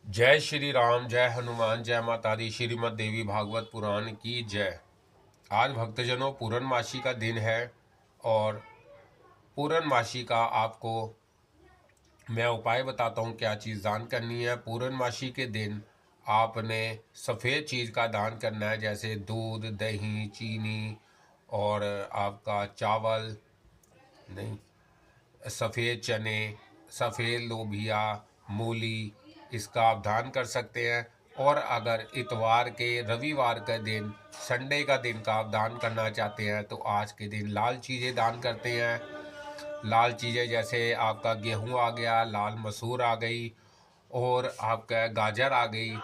जय श्री राम, जय हनुमान, जय माता दी। श्रीमद् देवी भागवत पुराण की जय। आज भक्तजनों पूर्णमासी का दिन है और पूर्णमासी का आपको मैं उपाय बताता हूँ क्या चीज़ दान करनी है। पूर्णमासी के दिन आपने सफ़ेद चीज़ का दान करना है, जैसे दूध, दही, चीनी और आपका चावल नहीं, सफ़ेद चने, सफ़ेद लोबिया, मूली, इसका आप दान कर सकते हैं। और अगर इतवार के, रविवार का दिन, संडे का दिन का आप दान करना चाहते हैं तो आज के दिन लाल चीज़ें दान करते हैं। लाल चीज़ें जैसे आपका गेहूं आ गया, लाल मसूर आ गई और आपका गाजर आ गई।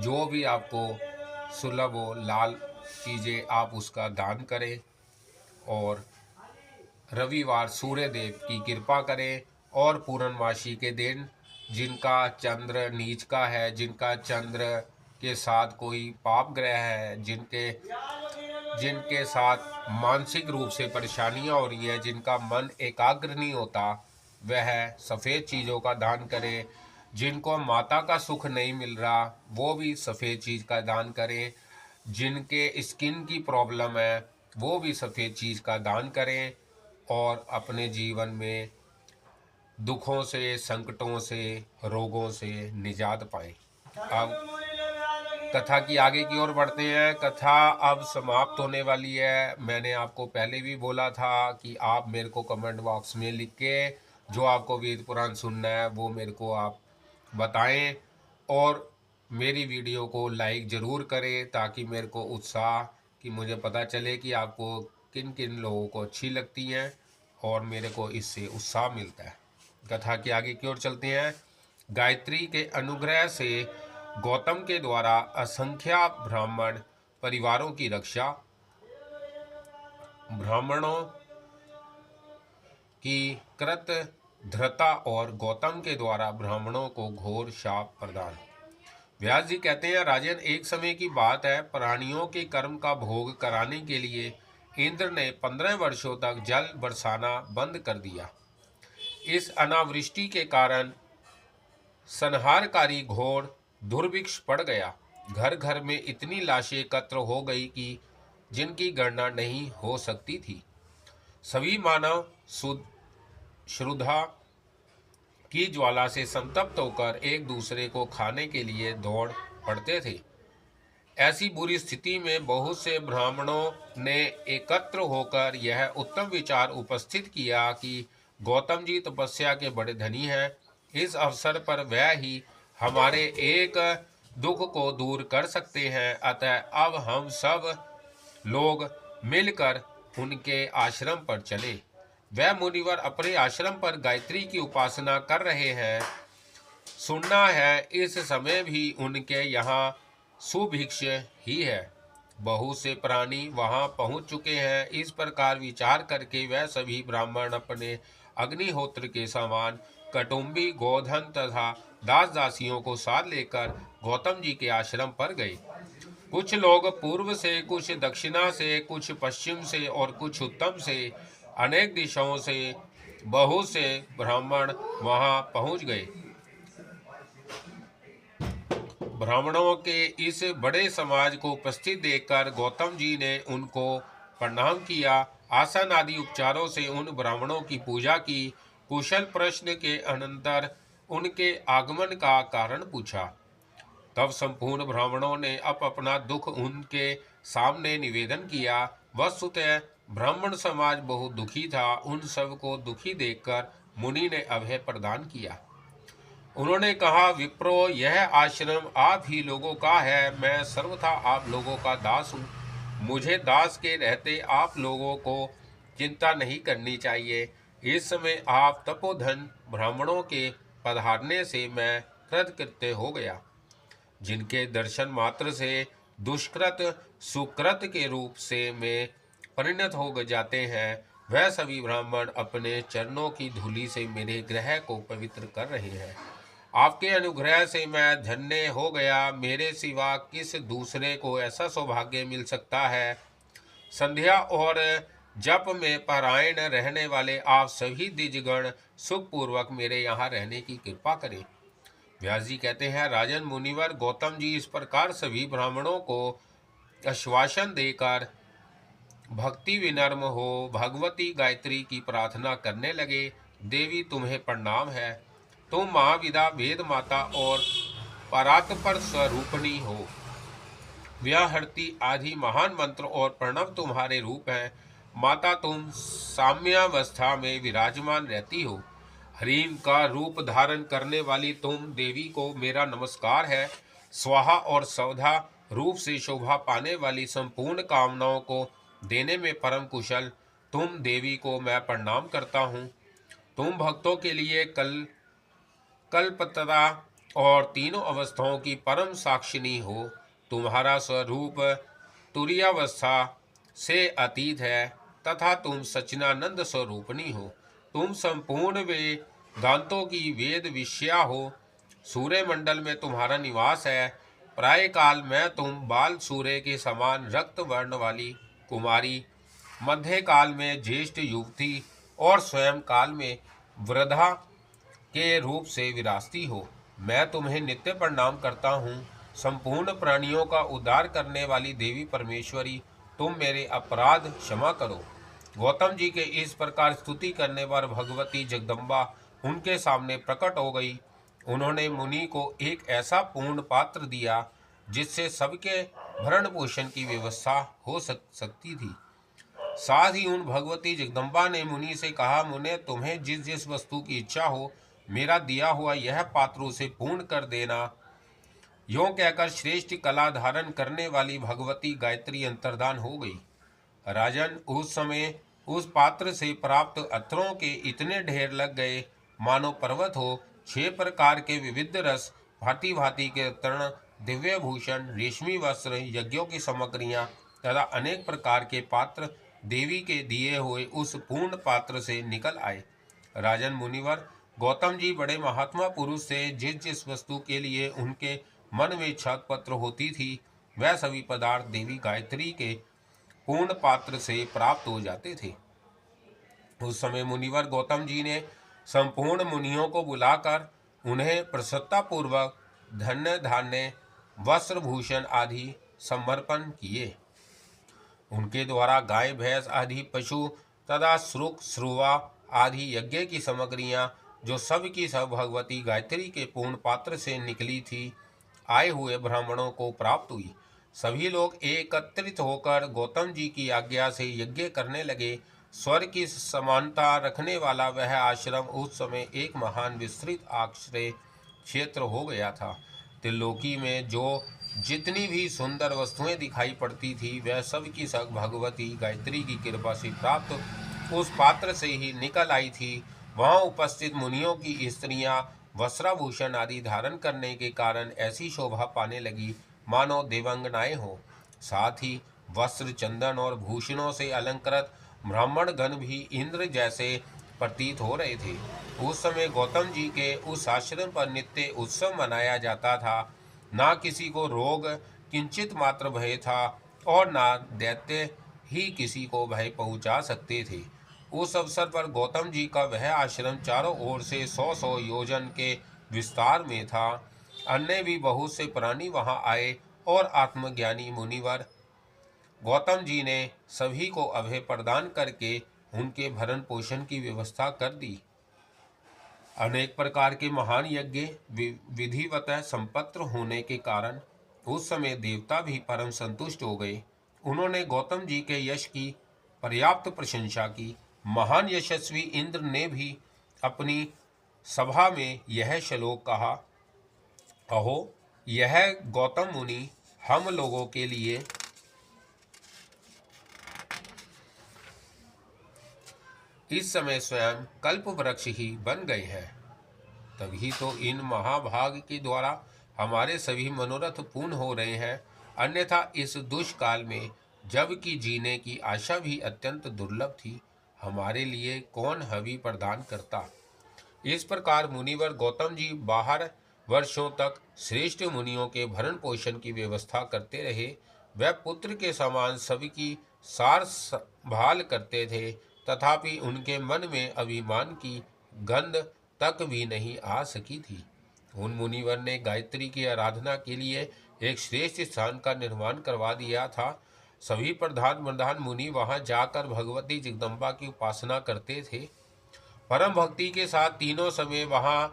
जो भी आपको सुलभ हो लाल चीज़ें आप उसका दान करें। और रविवार सूर्य देव की कृपा करें। और पूर्णमासी के दिन जिनका चंद्र नीच का है, जिनका चंद्र के साथ कोई पाप ग्रह है, जिनके जिनके साथ मानसिक रूप से परेशानियां हो रही हैं, जिनका मन एकाग्र नहीं होता, वह सफ़ेद चीज़ों का दान करें। जिनको माता का सुख नहीं मिल रहा वो भी सफ़ेद चीज़ का दान करें। जिनके स्किन की प्रॉब्लम है वो भी सफ़ेद चीज़ का दान करें और अपने जीवन में दुखों से, संकटों से, रोगों से निजात पाएं। अब कथा की आगे की ओर बढ़ते हैं। कथा अब समाप्त होने वाली है। मैंने आपको पहले भी बोला था कि आप मेरे को कमेंट बॉक्स में लिख के जो आपको वेद पुराण सुनना है वो मेरे को आप बताएं और मेरी वीडियो को लाइक ज़रूर करें ताकि मेरे को उत्साह कि मुझे पता चले कि आपको किन किन लोगों को अच्छी लगती हैं और मेरे को इससे उत्साह मिलता है। कथा के आगे की ओर चलते हैं। गायत्री के अनुग्रह से गौतम के द्वारा असंख्य ब्राह्मण परिवारों की रक्षा, ब्राह्मणों की कृत धृता और गौतम के द्वारा ब्राह्मणों को घोर शाप प्रदान। व्यास जी कहते हैं, राजन, एक समय की बात है, प्राणियों के कर्म का भोग कराने के लिए इंद्र ने 15 वर्षों तक जल बरसाना बंद कर दिया। इस अनावृष्टि के कारण संहारकारी घोर दुर्भिक्ष पड़ गया। घर घर में इतनी लाशें एकत्र हो गई कि जिनकी गणना नहीं हो सकती थी। सभी मानव श्रद्धा की ज्वाला से संतप्त होकर एक दूसरे को खाने के लिए दौड़ पड़ते थे। ऐसी बुरी स्थिति में बहुत से ब्राह्मणों ने एकत्र होकर यह उत्तम विचार उपस्थित किया कि गौतम जी तपस्या के बड़े धनी हैं। इस अवसर पर वह ही हमारे एक दुख को दूर कर सकते हैं। अतः अब हम सब लोग मिलकर उनके आश्रम पर चले। वह मुनिवर अपने आश्रम पर गायत्री की उपासना कर रहे हैं। सुनना है इस समय भी उनके यहाँ सुभिक्ष ही है। बहुत से प्राणी वहां पहुंच चुके हैं। इस प्रकार विचार करके वह सभी ब्राह्मण अपने अग्निहोत्र के समान कटुम्बी, गोधन तथा दास दासियों को साथ लेकर गौतम जी के आश्रम पर गए। कुछ लोग पूर्व से, कुछ दक्षिणा से, कुछ पश्चिम से और कुछ उत्तम से, अनेक दिशाओं से बहुत से ब्राह्मण वहां पहुंच गए। ब्राह्मणों के इस बड़े समाज को उपस्थित देखकर गौतम जी ने उनको प्रणाम किया। आसन आदि उपचारों से उन ब्राह्मणों की पूजा की। कुशल प्रश्न के अनंतर उनके आगमन का कारण पूछा। तब संपूर्ण ब्राह्मणों ने अपना दुख उनके सामने निवेदन किया। वस्तुतः ब्राह्मण समाज बहुत दुखी था। उन सब को दुखी देखकर मुनि ने अभय प्रदान किया। उन्होंने कहा, विप्रो, यह आश्रम आप ही लोगों का है। मैं सर्वथा आप लोगों का दास हूँ। मुझे दास के रहते आप लोगों को चिंता नहीं करनी चाहिए। इस समय आप तपोधन ब्राह्मणों के पधारने से मैं कृतकृत्य हो गया। जिनके दर्शन मात्र से दुष्कृत सुकृत के रूप से में परिणत हो जाते हैं, वह सभी ब्राह्मण अपने चरणों की धूलि से मेरे ग्रह को पवित्र कर रहे हैं। आपके अनुग्रह से मैं धन्य हो गया। मेरे सिवा किस दूसरे को ऐसा सौभाग्य मिल सकता है। संध्या और जप में परायण रहने वाले आप सभी द्विजगण सुखपूर्वक मेरे यहाँ रहने की कृपा करें। व्यास जी कहते हैं, राजन मुनिवर, गौतम जी इस प्रकार सभी ब्राह्मणों को आश्वासन देकर भक्ति विनम्र हो भगवती गायत्री की प्रार्थना करने लगे। देवी तुम्हें प्रणाम है। तुम महाविदा, वेद माता और परात्पर स्वरूपणी हो। व्याहृति आदि महान मंत्र और प्रणव तुम्हारे रूप हैं। माता, तुम साम्यावस्था में विराजमान रहती हो। ह्रीं का रूप धारण करने वाली तुम देवी को मेरा नमस्कार है। स्वाहा और सौधा रूप से शोभा पाने वाली संपूर्ण कामनाओं को देने में परम कुशल तुम देवी को मैं प्रणाम करता हूँ। तुम भक्तों के लिए कल्पतरा और तीनों अवस्थाओं की परम साक्षिणी हो। तुम्हारा स्वरूप तुरीयावस्था से अतीत है तथा तुम सच्चिदानंद स्वरूपणी हो। तुम संपूर्ण वेदांतों की वेद विषया हो। सूर्य मंडल में तुम्हारा निवास है। प्राय काल में तुम बाल सूर्य के समान रक्त वर्ण वाली कुमारी, मध्य काल में ज्येष्ठ युवती और स्वयं काल में वृद्धा के रूप से विराजती हो। मैं तुम्हें नित्य प्रणाम करता हूँ। संपूर्ण प्राणियों का उद्धार करने वाली देवी परमेश्वरी, तुम मेरे अपराध क्षमा करो। गौतम जी के इस प्रकार स्तुति करने पर भगवती जगदम्बा उनके सामने प्रकट हो गई। उन्होंने मुनि को एक ऐसा पूर्ण पात्र दिया जिससे सबके भरण पोषण की व्यवस्था हो सकती थी। साथ ही उन भगवती जगदम्बा ने मुनि से कहा, मुने, तुम्हें जिस जिस वस्तु की इच्छा हो मेरा दिया हुआ यह पात्र उसे पूर्ण कर देना। यों कहकर श्रेष्ठ कला धारण करने वाली भगवती गायत्री अंतर्धान हो गई। राजन, उस समय उस पात्र से प्राप्त अत्रों के इतने ढेर लग गए मानो पर्वत हो। 6 प्रकार के विविध रस, भांति भांति के तर्ण, दिव्य भूषण, रेशमी वस्त्र, यज्ञों की सामग्रियां तथा अनेक प्रकार के पात्र देवी के दिए हुए उस पूर्ण पात्र से निकल आए। राजन मुनिवर, गौतम जी बड़े महात्मा पुरुष से जिस जिस वस्तु के लिए उनके मन में इच्छा पत्र होती थी वह सभी पदार्थ देवी गायत्री के पूर्ण पात्र से प्राप्त हो जाते थे। उस समय मुनिवर गौतम जी ने संपूर्ण मुनियों को बुलाकर उन्हें प्रसन्नतापूर्वक धन्य धान्य, वस्त्र, भूषण आदि समर्पण किए। उनके द्वारा गाय, भैंस आदि पशु तथा श्रुक, श्रुवा आदि यज्ञ की सामग्रियां जो सब की सब भगवती गायत्री के पूर्ण पात्र से निकली थी, आए हुए ब्राह्मणों को प्राप्त हुई। सभी लोग एकत्रित होकर गौतम जी की आज्ञा से यज्ञ करने लगे। स्वर्ग की समानता रखने वाला वह आश्रम उस समय एक महान विस्तृत आश्रय क्षेत्र हो गया था। त्रिलोकी में जो जितनी भी सुंदर वस्तुएं दिखाई पड़ती थी वह सब की सब भगवती गायत्री की कृपा से प्राप्त उस पात्र से ही निकल आई थी। वहां उपस्थित मुनियों की स्त्रियां वस्त्राभूषण आदि धारण करने के कारण ऐसी शोभा पाने लगी मानो देवांगनाएं हो। साथ ही वस्त्र, चंदन और भूषणों से अलंकृत ब्राह्मण गण भी इंद्र जैसे प्रतीत हो रहे थे। उस समय गौतम जी के उस आश्रम पर नित्य उत्सव मनाया जाता था। ना किसी को रोग किंचित मात्र भय था और ना दैत्य ही किसी को भय पहुंचा सकते थे। उस अवसर पर गौतम जी का वह आश्रम चारों ओर से 100 योजन के विस्तार में था। अन्य भी बहुत से प्राणी वहां आए और आत्मज्ञानी मुनिवर गौतम जी ने सभी को अभय प्रदान करके उनके भरण पोषण की व्यवस्था कर दी। अनेक प्रकार के महान यज्ञ विधिवत संपन्न होने के कारण उस समय देवता भी परम संतुष्ट हो गए। उन्होंने गौतम जी के यश की पर्याप्त प्रशंसा की। महान यशस्वी इंद्र ने भी अपनी सभा में यह श्लोक कहा, अहो, यह गौतम मुनि हम लोगों के लिए इस समय स्वयं कल्प वृक्ष ही बन गए हैं। तभी तो इन महाभाग के द्वारा हमारे सभी मनोरथ पूर्ण हो रहे हैं। अन्यथा इस दुष्काल में जबकि जीने की आशा भी अत्यंत दुर्लभ थी, हमारे लिए कौन हवि प्रदान करता। इस प्रकार मुनिवर गौतम जी 12 वर्षों तक श्रेष्ठ मुनियों के भरण पोषण की व्यवस्था करते रहे। वह पुत्र के समान सबकी सार संभाल करते थे, तथापि उनके मन में अभिमान की गंध तक भी नहीं आ सकी थी। उन मुनिवर ने गायत्री की आराधना के लिए एक श्रेष्ठ स्थान का निर्माण करवा दिया था। सभी प्रधान मुनि वहां जाकर भगवती जगदम्बा की उपासना करते थे। परम भक्ति के साथ तीनों समय वहां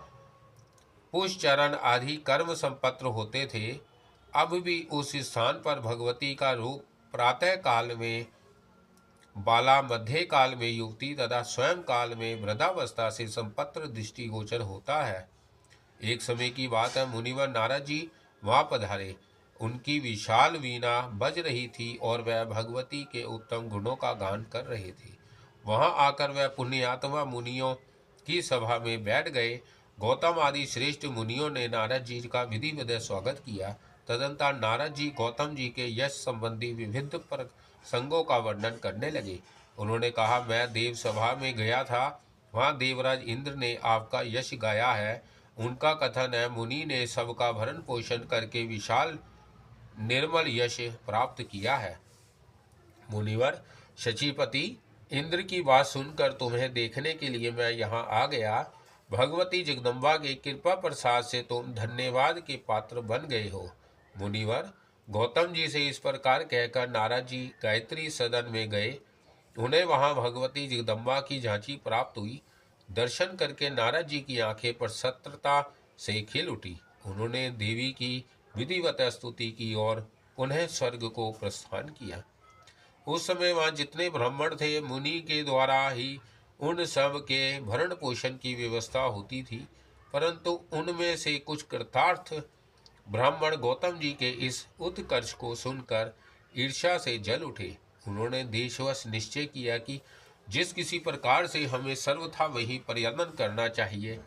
पुष्चरण आदि कर्म संपन्न होते थे। अब भी उस स्थान पर भगवती का रूप प्रातः काल में बाला, मध्य काल में युवती तथा स्वयं काल में वृद्धावस्था से संपन्न दृष्टिगोचर होता है। एक समय की बात है, मुनिवर नारद जी वहां पधारे। उनकी विशाल वीणा बज रही थी और वह भगवती के उत्तम गुणों का गान कर रहे थे। वहां आकर वह पुण्यात्मा मुनियों की सभा में बैठ गए। गौतम आदि श्रेष्ठ मुनियों ने नारद जी का विधिवत स्वागत किया। तदंतर नारद जी गौतम जी के यश संबंधी विविध प्रसंगों का वर्णन करने लगे। उन्होंने कहा, मैं देव सभा में गया था, वहाँ देवराज इंद्र ने आपका यश गाया है। उनका कथन है, मुनि ने सबका भरण पोषण करके विशाल निर्मल यश प्राप्त किया है। मुनिवर शचीपति, इंद्र की बात सुनकर तुम्हें देखने के लिए मैं यहाँ आ गया। भगवती जगदम्बा के कृपा प्रसाद से तुम धन्यवाद के पात्र बन गए हो। मुनिवर गौतम जी से इस प्रकार कहकर नारद जी गायत्री सदन में गए। उन्हें वहां भगवती जगदम्बा की झांकी प्राप्त हुई। दर्शन करके नारद जी की आंखें प्रसन्नता से खिल उठी। उन्होंने देवी की विधिवत स्तुति की और उन्हें स्वर्ग को प्रस्थान किया। उस समय वहां जितने ब्राह्मण थे, मुनि के द्वारा ही उन सब के भरण पोषण की व्यवस्था होती थी। परंतु उनमें से कुछ कृतार्थ ब्राह्मण गौतम जी के इस उत्कर्ष को सुनकर ईर्ष्या से जल उठे। उन्होंने देशवश निश्चय किया कि जिस किसी प्रकार से हमें सर्वथा वही प्रयत्न करना चाहिए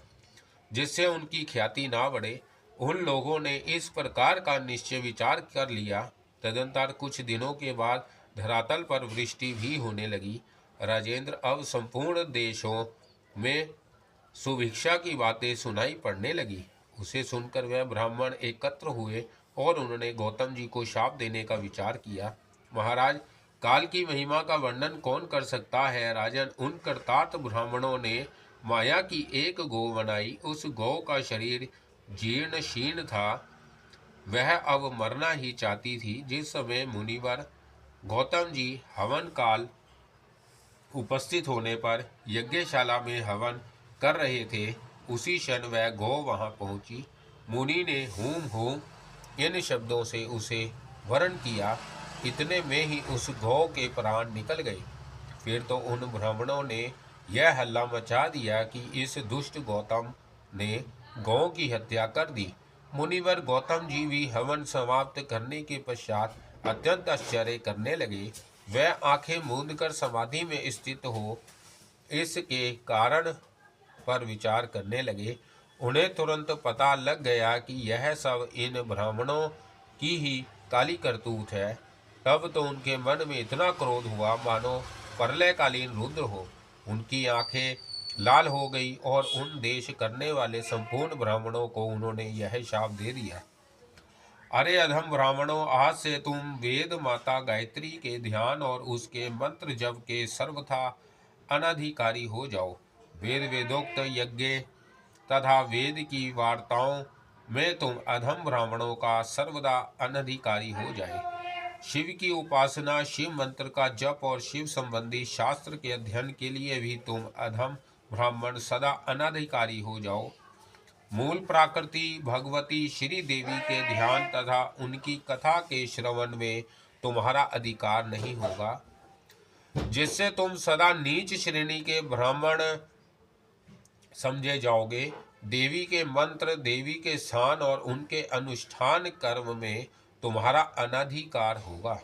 जिससे उनकी ख्याति ना बढ़े। उन लोगों ने इस प्रकार का निश्चय विचार कर लिया। तदंतर कुछ दिनों के बाद धरातल पर वृष्टि भी होने लगी। राजेंद्र, अब संपूर्ण देशों में सुभिक्षा की बातें सुनाई पड़ने लगी। उसे सुनकर वह ब्राह्मण एकत्र हुए और उन्होंने गौतम जी को शाप देने का विचार किया। महाराज, काल की महिमा का वर्णन कौन कर सकता है। राजन, उन कृतार्थ ब्राह्मणों ने माया की एक गौ बनाई। उस गौ का शरीर जीर्ण शीर्ण था, वह अब मरना ही चाहती थी। जिस समय मुनिवर गौतम जी हवन काल उपस्थित होने पर यज्ञशाला में हवन कर रहे थे, उसी क्षण वह गौ वहां पहुंची। मुनि ने हूम हूम इन शब्दों से उसे वरण किया। इतने में ही उस गौ के प्राण निकल गए। फिर तो उन ब्राह्मणों ने यह हल्ला मचा दिया कि इस दुष्ट गौतम ने गौ की हत्या कर दी। मुनिवर गौतम जी भी हवन समाप्त करने के पश्चात अत्यंत आश्चर्य करने लगे। वह आंखें मूंद कर समाधि में स्थित हो इसके कारण पर विचार करने लगे। उन्हें तुरंत पता लग गया कि यह सब इन ब्राह्मणों की ही काली करतूत है। तब तो उनके मन में इतना क्रोध हुआ मानो प्रलयकालीन रुद्र हो। उनकी आंखें लाल हो गई और उन देश करने वाले संपूर्ण ब्राह्मणों को उन्होंने यह शाप दे दिया। अरे अधम ब्राह्मणों, आज से तुम वेद माता गायत्री के ध्यान और उसके मंत्र जप के सर्वथा अनधिकारी हो जाओ। वेद वेदोक्त यज्ञ तथा वेद की वार्ताओं में तुम अधम ब्राह्मणों का सर्वदा अनधिकारी हो जाए। शिव की उपासना, शिव मंत्र का जप और शिव संबंधी शास्त्र के अध्ययन के लिए भी तुम अधम ब्राह्मण सदा अनधिकारी हो जाओ। मूल प्राकृति भगवती श्री देवी के ध्यान तथा उनकी कथा के श्रवण में तुम्हारा अधिकार नहीं होगा, जिससे तुम सदा नीच श्रेणी के ब्राह्मण समझे जाओगे। देवी के मंत्र, देवी के स्थान और उनके अनुष्ठान कर्म में तुम्हारा अनधिकार होगा,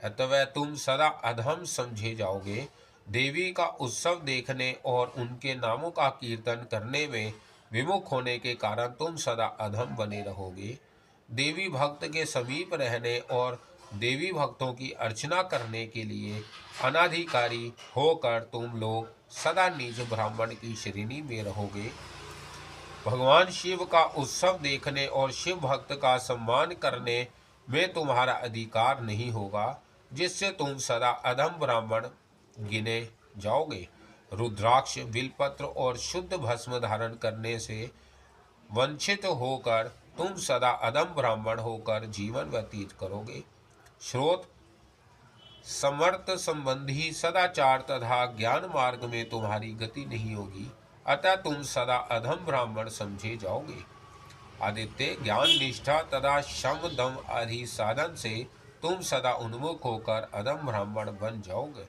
अतः तुम सदा अधम समझे जाओगे। देवी का उत्सव देखने और उनके नामों का कीर्तन करने में विमुख होने के कारण तुम सदा अधम बने रहोगे। देवी भक्त के समीप रहने और देवी भक्तों की अर्चना करने के लिए अनाधिकारी होकर तुम लोग सदा नीच ब्राह्मण की श्रेणी में रहोगे। भगवान शिव का उत्सव देखने और शिव भक्त का सम्मान करने में तुम्हारा अधिकार नहीं होगा, जिससे तुम सदा अधम ब्राह्मण गिने जाओगे। रुद्राक्ष, बिलपत्र और शुद्ध भस्म धारण करने से वंचित होकर तुम सदा अधम ब्राह्मण होकर जीवन व्यतीत करोगे। स्रोत समर्थ संबंधी सदाचार तथा ज्ञान मार्ग में तुम्हारी गति नहीं होगी, अतः तुम सदा अधम ब्राह्मण समझे जाओगे। आदित्य, ज्ञान निष्ठा तथा शम दम आदि साधन से तुम सदा उन्मुख होकर अधम ब्राह्मण बन जाओगे।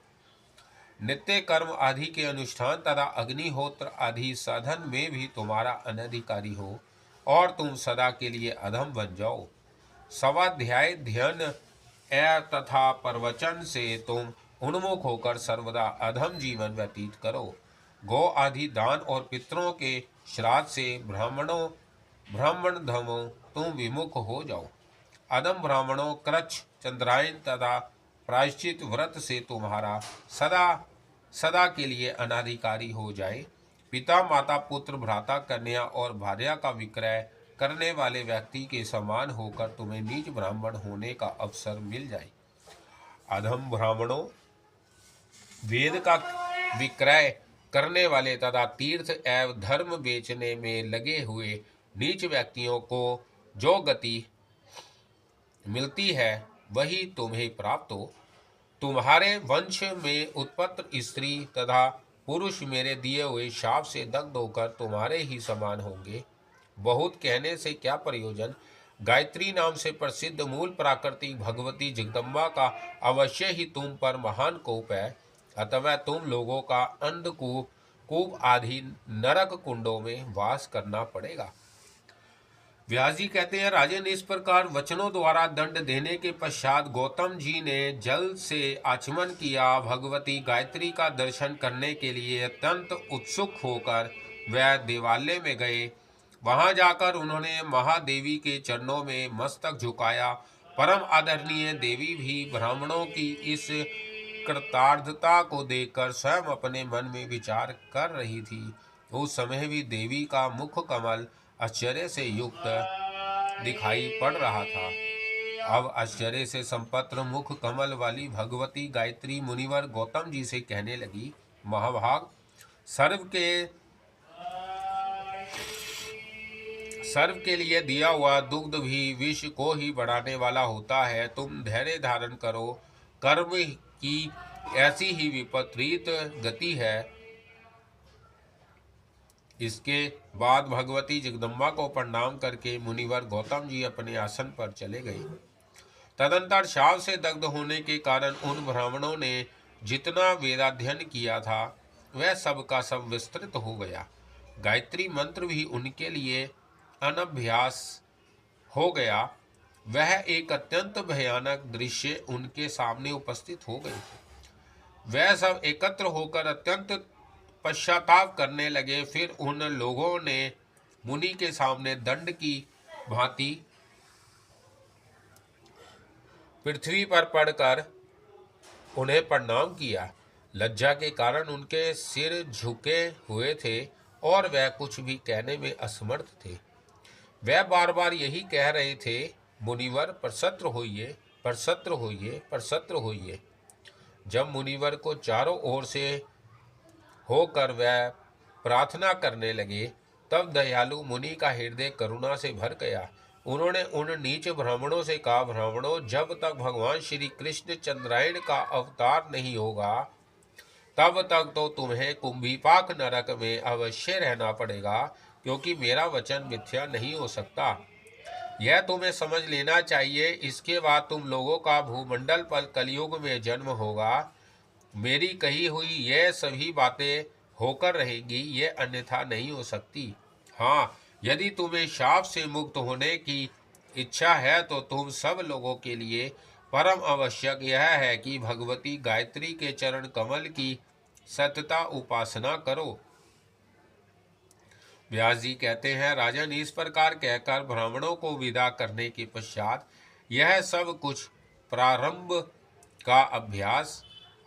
नित्य कर्म आदि के अनुष्ठान तथा अग्निहोत्र आदि साधन में भी तुम्हारा अनधिकारी हो और तुम सदा के लिए अधम बन जाओ। स्वाध्याय ध्यान तथा प्रवचन से तुम उन्मुख होकर सर्वदा अधम जीवन व्यतीत करो। गौ आदि दान और पितरों के श्राद्ध से ब्राह्मण धमो तुम विमुख हो जाओ। अधम ब्राह्मणों कृच्छ चंद्रायन तथा प्रायश्चित व्रत से तुम्हारा सदा सदा के लिए अनाधिकारी हो जाए। पिता माता पुत्र भ्राता कन्या और भार्या का विक्रय करने वाले व्यक्ति के समान होकर तुम्हें नीच ब्राह्मण होने का अवसर मिल जाए। अधम ब्राह्मणों, वेद का विक्रय करने वाले तथा तीर्थ एवं धर्म बेचने में लगे हुए नीच व्यक्तियों को जो गति मिलती है वही तुम्हें प्राप्त हो। तुम्हारे वंश में उत्पन्न स्त्री तथा पुरुष मेरे दिए हुए शाप से दग्ध होकर तुम्हारे ही समान होंगे। बहुत कहने से क्या प्रयोजन। गायत्री नाम से प्रसिद्ध मूल प्राकृतिक भगवती जगदम्बा का अवश्य ही तुम पर महान कोप है, अतः तुम लोगों का अंधकूप कूप आदि नरक कुंडों में वास करना पड़ेगा। व्यास जी कहते हैं, राजन, इस प्रकार वचनों द्वारा दंड देने के पश्चात गौतम जी ने जल से आचमन किया। भगवती गायत्री का दर्शन करने के लिए अत्यंत उत्सुक होकर वह देवालय में गए। वहां जाकर उन्होंने महादेवी के चरणों में मस्तक झुकाया। परम आदरणीय देवी भी ब्राह्मणों की इस कृतार्थता को देखकर स्वयं अपने मन में विचार कर रही थी। उस समय भी देवी का मुख कमल आश्चर्य से युक्त दिखाई पड़ रहा था। अब आश्चर्य से संपन्न मुख कमल वाली भगवती गायत्री मुनिवर गौतम जी से कहने लगी, महाभाग, सर्व के लिए दिया हुआ दुग्ध भी विष को ही बढ़ाने वाला होता है। तुम धैर्य धारण करो। कर्म की ऐसी ही विपरीत गति है। इसके बाद भगवती जगदम्बा को प्रणाम करके मुनिवर गौतम जी अपने आसन पर चले गए। तदंतर शाप से दग्ध होने के कारण उन ब्राह्मणों ने जितना वेदाध्ययन किया था वह सब का सब विस्तृत हो गया। गायत्री मंत्र भी उनके लिए अनभ्यास हो गया। वह एक अत्यंत भयानक दृश्य उनके सामने उपस्थित हो गई। वह सब एकत्र होकर अत्यंत पश्चाताप करने लगे। फिर उन लोगों ने मुनि के सामने दंड की भांति पृथ्वी पर पड़कर उन्हें प्रणाम किया। लज्जा के कारण उनके सिर झुके हुए थे और वह कुछ भी कहने में असमर्थ थे। वह बार बार यही कह रहे थे, मुनिवर प्रसन्न होइए, प्रसन्न होइए, प्रसन्न होइए। जब मुनिवर को चारों ओर से होकर वह प्रार्थना करने लगे, तब दयालु मुनि का हृदय करुणा से भर गया। उन्होंने उन नीच ब्राह्मणों से कहा, ब्राह्मणों, जब तक भगवान श्री कृष्ण चंद्रायण का अवतार नहीं होगा तब तक तो तुम्हें कुंभीपाक नरक में अवश्य रहना पड़ेगा, क्योंकि मेरा वचन मिथ्या नहीं हो सकता। यह तुम्हें समझ लेना चाहिए। इसके बाद तुम लोगों का भूमंडल पर कलयुग में जन्म होगा। मेरी कही हुई यह सभी बातें होकर रहेंगी, ये अन्यथा नहीं हो सकती। हाँ, यदि तुम्हें शाप से मुक्त होने की इच्छा है तो तुम सब लोगों के लिए परम आवश्यक यह है कि भगवती गायत्री के चरण कमल की सतता उपासना करो। व्यास जी कहते हैं, राजन, इस प्रकार कहकर ब्राह्मणों को विदा करने के पश्चात यह सब कुछ प्रारंभ का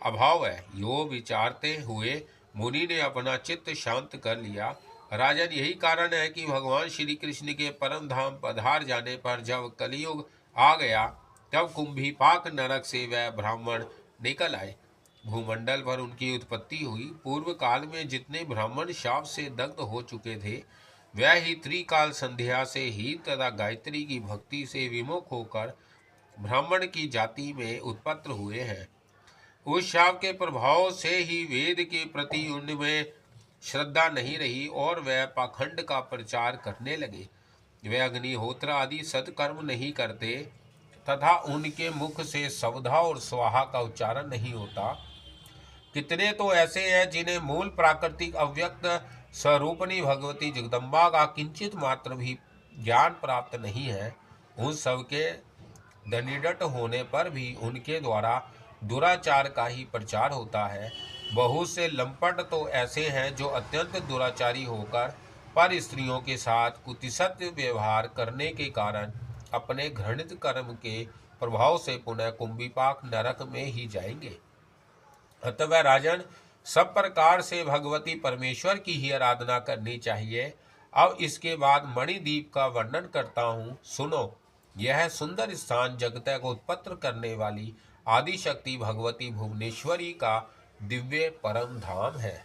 अभाव है, यो विचारते हुए मुनि ने अपना चित्त शांत कर लिया। राजन, यही कारण है कि भगवान श्री कृष्ण के परम धाम पधार जाने पर जब कलयुग आ गया तब कुंभीपाक नरक से वह ब्राह्मण निकल आए। भूमंडल पर उनकी उत्पत्ति हुई। पूर्व काल में जितने ब्राह्मण शाप से दग्ध हो चुके थे वह ही त्रिकाल संध्या से ही तथा गायत्री की भक्ति से विमुख होकर ब्राह्मण की जाति में उत्पन्न हुए हैं। उस शाप के प्रभाव से ही वेद के प्रति उनमें श्रद्धा नहीं रही और वह पाखंड का प्रचार करने लगे। वे अग्निहोत्र आदि सत्कर्म नहीं करते तथा उनके मुख से सवधा और स्वाहा का उच्चारण नहीं होता। कितने तो ऐसे हैं जिन्हें मूल प्राकृतिक अव्यक्त स्वरूपणी भगवती जगदम्बा का किंचित मात्र भी ज्ञान प्राप्त नहीं है। उन सबके दनिडट होने पर भी उनके द्वारा दुराचार का ही प्रचार होता है। बहुत से लंपट तो ऐसे हैं जो अत्यंत दुराचारी होकर पर स्त्रियों के साथ कुतिसत व्यवहार करने के कारण अपने घृणित कर्म के प्रभाव से पुनः कुंभीपाक नरक में ही जाएंगे। अतः राजन, सब प्रकार से भगवती परमेश्वर की ही आराधना करनी चाहिए। अब इसके बाद मणिद्वीप का वर्णन करता हूँ, सुनो। यह सुंदर स्थान जगत को उत्पन्न करने वाली आदिशक्ति भगवती भुवनेश्वरी का दिव्य परम धाम है।